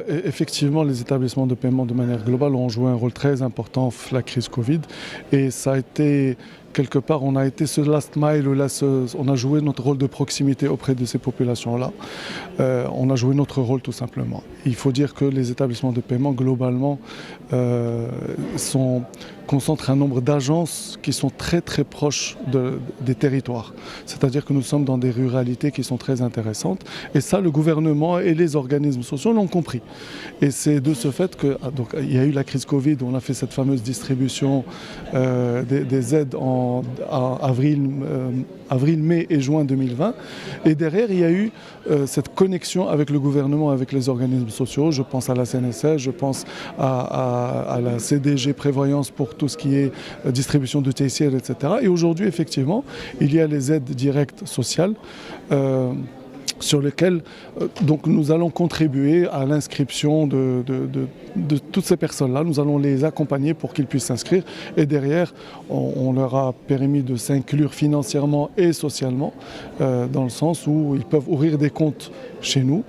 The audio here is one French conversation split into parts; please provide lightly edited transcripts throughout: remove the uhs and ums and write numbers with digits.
Effectivement, les établissements de paiement de manière globale ont joué un rôle très important la crise Covid et ça a été quelque part, on a été ce last mile, on a joué notre rôle de proximité auprès de ces populations-là. On a joué notre rôle tout simplement. Il faut dire que les établissements de paiement globalement concentrent un nombre d'agences qui sont très très proches des territoires. C'est-à-dire que nous sommes dans des ruralités qui sont très intéressantes et ça, le gouvernement et les organismes sociaux l'ont compris. Et c'est de ce fait qu'il y a eu la crise Covid où on a fait cette fameuse distribution des aides en avril, mai et juin 2020. Et derrière, il y a eu cette connexion avec le gouvernement, avec les organismes sociaux. Je pense à la CNSS, je pense à la CDG Prévoyance pour tout ce qui est distribution de TCR, etc. Et aujourd'hui, effectivement, il y a les aides directes sociales sur lesquelles donc nous allons contribuer à l'inscription de toutes ces personnes-là. Nous allons les accompagner pour qu'ils puissent s'inscrire. Et derrière, on leur a permis de s'inclure financièrement et socialement, dans le sens où ils peuvent ouvrir des comptes chez nous.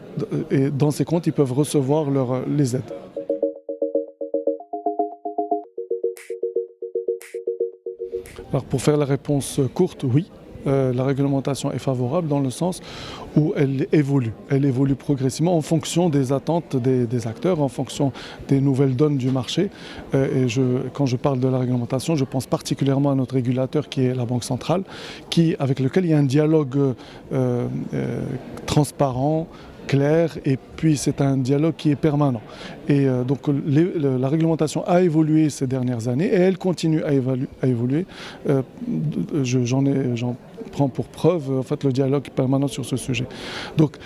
Et dans ces comptes, ils peuvent recevoir les aides. Alors pour faire la réponse courte, oui. La réglementation est favorable dans le sens où elle évolue. Elle évolue progressivement en fonction des attentes des acteurs, en fonction des nouvelles donnes du marché. Quand je parle de la réglementation, je pense particulièrement à notre régulateur qui est la Banque centrale, avec lequel il y a un dialogue transparent, clair, et puis c'est un dialogue qui est permanent. Et donc la réglementation a évolué ces dernières années et elle continue à évoluer. J'en prends pour preuve en fait, le dialogue permanent sur ce sujet. Donc,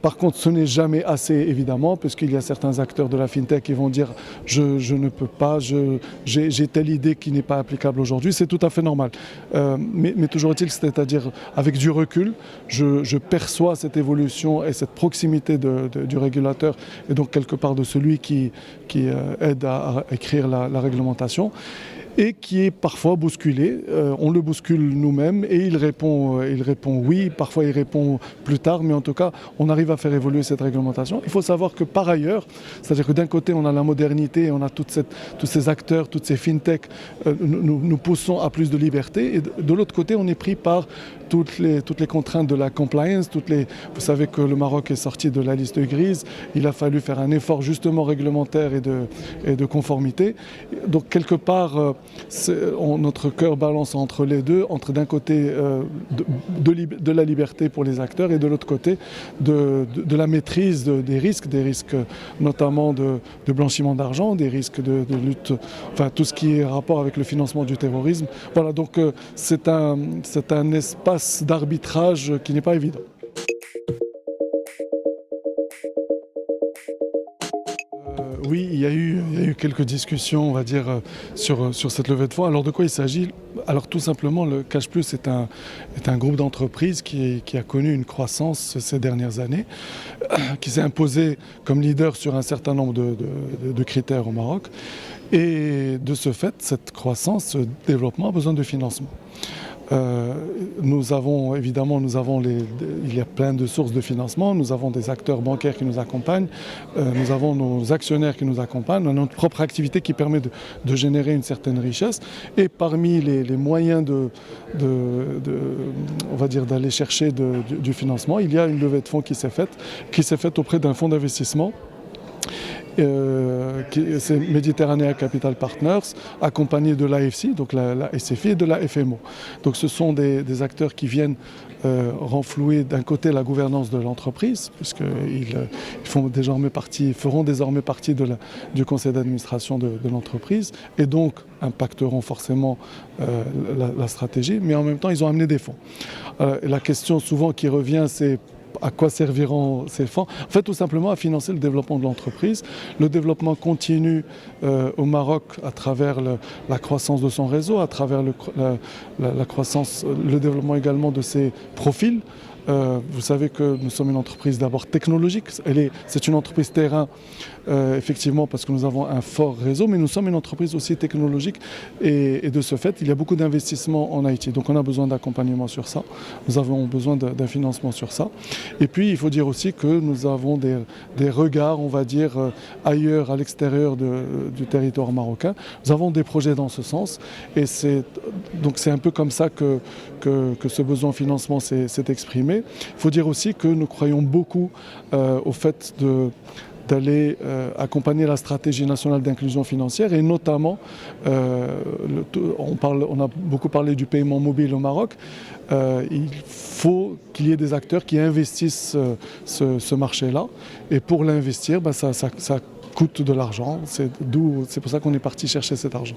par contre, ce n'est jamais assez, évidemment, puisqu'il y a certains acteurs de la FinTech qui vont dire « je ne peux pas, j'ai telle idée qui n'est pas applicable aujourd'hui ». C'est tout à fait normal. Mais toujours est-il, c'est-à-dire avec du recul, je perçois cette évolution et cette proximité du régulateur et donc quelque part de celui qui aide à écrire la réglementation. Et qui est parfois bousculé. On le bouscule nous-mêmes et il répond oui, parfois il répond plus tard, mais en tout cas, on arrive à faire évoluer cette réglementation. Il faut savoir que par ailleurs, c'est-à-dire que d'un côté, on a la modernité, on a tous ces acteurs, toutes ces fintechs, nous poussons à plus de liberté, et de l'autre côté, on est pris par toutes les contraintes de la compliance. Vous savez que le Maroc est sorti de la liste grise, il a fallu faire un effort justement réglementaire et de conformité. Donc quelque part, notre cœur balance entre les deux, entre d'un côté de la liberté pour les acteurs et de l'autre côté de la maîtrise des risques notamment de blanchiment d'argent, des risques de lutte, enfin tout ce qui est rapport avec le financement du terrorisme. Voilà, donc c'est un espace d'arbitrage qui n'est pas évident. Oui, il y a eu quelques discussions, on va dire, sur cette levée de fonds. Alors de quoi il s'agit? Alors tout simplement, le Cash Plus est un groupe d'entreprises qui a connu une croissance ces dernières années, qui s'est imposé comme leader sur un certain nombre de critères au Maroc. Et de ce fait, cette croissance, ce développement a besoin de financement. Il y a plein de sources de financement, nous avons des acteurs bancaires qui nous accompagnent, nous avons nos actionnaires qui nous accompagnent, on a notre propre activité qui permet de générer une certaine richesse. Et parmi les moyens on va dire d'aller chercher du financement, il y a une levée de fonds qui s'est faite auprès d'un fonds d'investissement. C'est Mediterranean Capital Partners, accompagné de l'AFC, donc la SFI, et de la FMO. Donc ce sont des acteurs qui viennent renflouer d'un côté la gouvernance de l'entreprise, puisqu'ils feront désormais partie du conseil d'administration de l'entreprise, et donc impacteront forcément la stratégie, mais en même temps ils ont amené des fonds. La question souvent qui revient, c'est à quoi serviront ces fonds? En fait, tout simplement à financer le développement de l'entreprise, le développement continu au Maroc à travers la croissance de son réseau, à travers la croissance, le développement également de ses profils. Vous savez que nous sommes une entreprise d'abord technologique. C'est une entreprise terrain, effectivement, parce que nous avons un fort réseau, mais nous sommes une entreprise aussi technologique. Et de ce fait, il y a beaucoup d'investissements en IT. Donc on a besoin d'accompagnement sur ça. Nous avons besoin d'un financement sur ça. Et puis, il faut dire aussi que nous avons des regards, on va dire, ailleurs, à l'extérieur du territoire marocain. Nous avons des projets dans ce sens. Et donc c'est un peu comme ça que ce besoin de financement s'est exprimé. Il faut dire aussi que nous croyons beaucoup au fait d'aller accompagner la stratégie nationale d'inclusion financière et notamment, on a beaucoup parlé du paiement mobile au Maroc. Il faut qu'il y ait des acteurs qui investissent ce marché-là et pour l'investir, ça coûte de l'argent. C'est pour ça qu'on est parti chercher cet argent.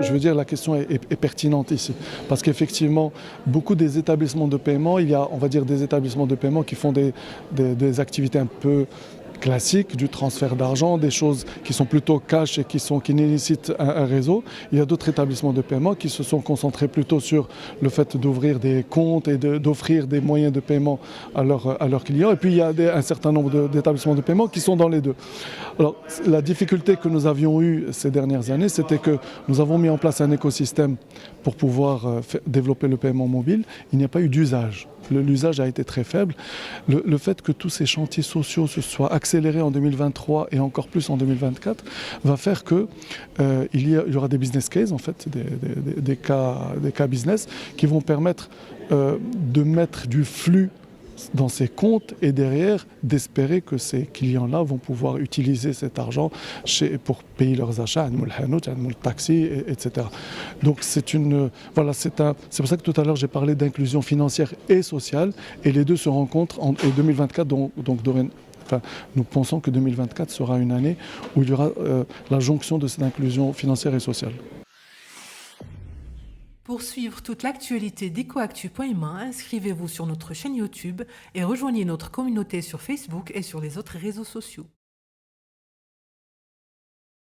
Je veux dire, la question est pertinente ici, parce qu'effectivement, beaucoup des établissements de paiement, il y a, on va dire, des établissements de paiement qui font des activités un peu classiques, du transfert d'argent, des choses qui sont plutôt cash et qui nécessitent un réseau. Il y a d'autres établissements de paiement qui se sont concentrés plutôt sur le fait d'ouvrir des comptes et d'offrir des moyens de paiement à leurs clients. Et puis il y a un certain nombre d'établissements de paiement qui sont dans les deux. Alors la difficulté que nous avions eue ces dernières années, c'était que nous avons mis en place un écosystème pour pouvoir développer le paiement mobile. Il n'y a pas eu d'usage. L'usage a été très faible. Le fait que tous ces chantiers sociaux se soient accélérés en 2023 et encore plus en 2024 va faire qu'il y aura des business cases, en fait, des cas business qui vont permettre de mettre du flux dans ces comptes et derrière d'espérer que ces clients-là vont pouvoir utiliser cet argent pour payer leurs achats, le taxi, etc. Donc c'est pour ça que tout à l'heure j'ai parlé d'inclusion financière et sociale et les deux se rencontrent en 2024. Nous pensons que 2024 sera une année où il y aura la jonction de cette inclusion financière et sociale. Pour suivre toute l'actualité d'EcoActu.ma, inscrivez-vous sur notre chaîne YouTube et rejoignez notre communauté sur Facebook et sur les autres réseaux sociaux.